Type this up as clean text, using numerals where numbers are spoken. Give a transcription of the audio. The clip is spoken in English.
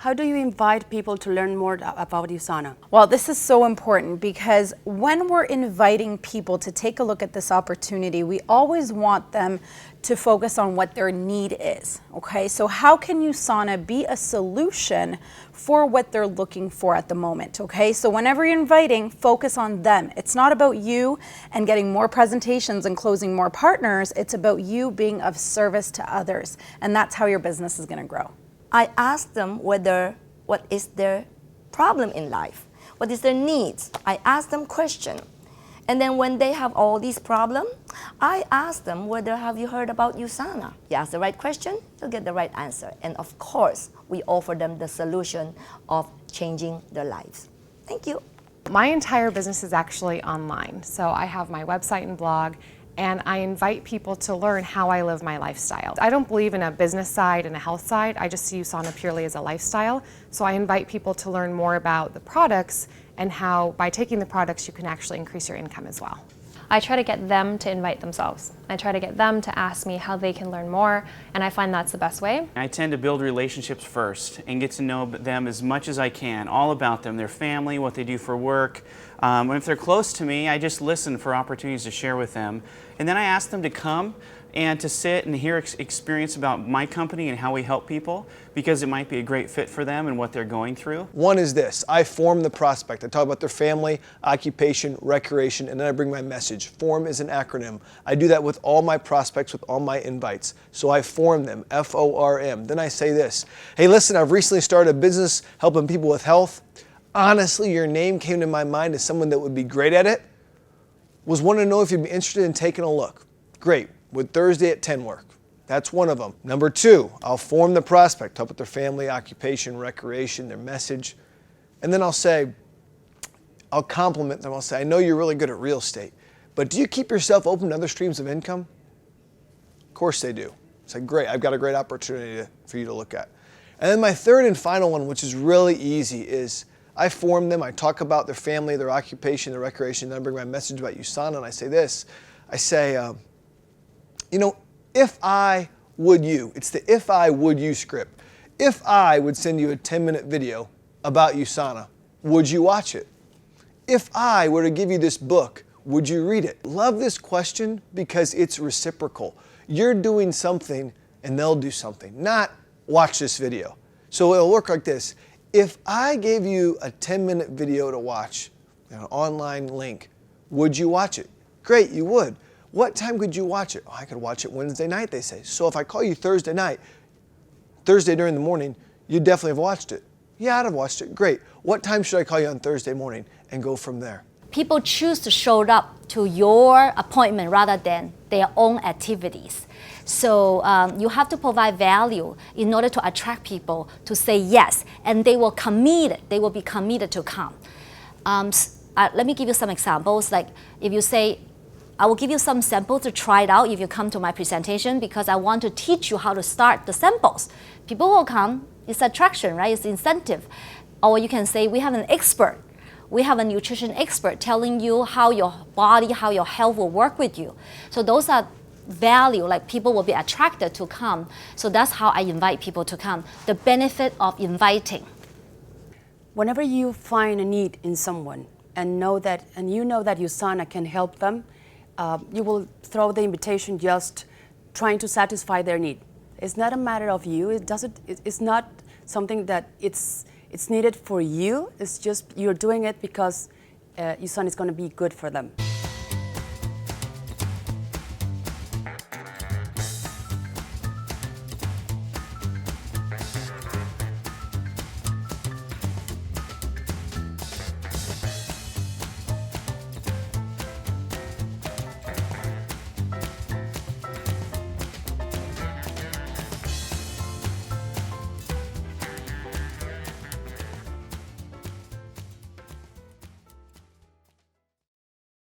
How do you invite people to learn more about USANA? Well, this is so important because when we're inviting people to take a look at this opportunity, we always want them to focus on what their need is, okay? So how can USANA be a solution for what they're looking for at the moment, okay? So whenever you're inviting, focus on them. It's not about you and getting more presentations and closing more partners. It's about you being of service to others, and that's how your business is gonna grow. I ask them what is their problem in life, what is their needs. I ask them questions. And then when they have all these problems, I ask them whether have you heard about USANA. You ask the right question, you'll get the right answer. And of course, we offer them the solution of changing their lives. Thank you. My entire business is actually online. So I have my website and blog, and I invite people to learn how I live my lifestyle. I don't believe in a business side and a health side. I just see USANA purely as a lifestyle. So I invite people to learn more about the products and how by taking the products you can actually increase your income as well. I try to get them to invite themselves. I try to get them to ask me how they can learn more, and I find that's the best way. I tend to build relationships first and get to know them as much as I can, all about them, their family, what they do for work. And if they're close to me, I just listen for opportunities to share with them. And then I ask them to come and to sit and hear experience about my company and how we help people, because it might be a great fit for them and what they're going through. One is this: I form the prospect. I talk about their family, occupation, recreation, and then I bring my message. FORM is an acronym. I do that with all my prospects, with all my invites. So I form them, F-O-R-M. Then I say this: hey, listen, I've recently started a business helping people with health. Honestly, your name came to my mind as someone that would be great at it. Was wanting to know if you'd be interested in taking a look. Great. Would Thursday at 10 work? That's one of them. Number two, I'll form the prospect, talk about their family, occupation, recreation, their message. And then I'll compliment them. I'll say, I know you're really good at real estate, but do you keep yourself open to other streams of income? Of course they do. Say, great, I've got a great opportunity for you to look at. And then my third and final one, which is really easy, is I form them. I talk about their family, their occupation, their recreation. Then I bring my message about USANA, and I say this. I say, you know, if I would you, it's the if I would you script. If I would send you a 10-minute video about USANA, would you watch it? If I were to give you this book, would you read it? Love this question because it's reciprocal. You're doing something and they'll do something, not watch this video. So it'll work like this. If I gave you a 10-minute video to watch, an online link, would you watch it? Great, you would. What time could you watch it? Oh, I could watch it Wednesday night, they say. So if I call you Thursday night, Thursday during the morning, you definitely have watched it. Yeah, I'd have watched it. Great. What time should I call you on Thursday morning? And go from there. People choose to show up to your appointment rather than their own activities. So you have to provide value in order to attract people to say yes, and they will be committed to come. Let me give you some examples. Like if you say, I will give you some samples to try it out if you come to my presentation, because I want to teach you how to start the samples. People will come. It's attraction, right? It's incentive. Or you can say, we have an expert. We have a nutrition expert telling you how your body, how your health will work with you. So those are value, like people will be attracted to come. So that's how I invite people to come. The benefit of inviting. Whenever you find a need in someone and you know that USANA can help them, you will throw the invitation just trying to satisfy their need. It's not a matter of you. It's not something that it's needed for you. It's just you're doing it because USANA is going to be good for them.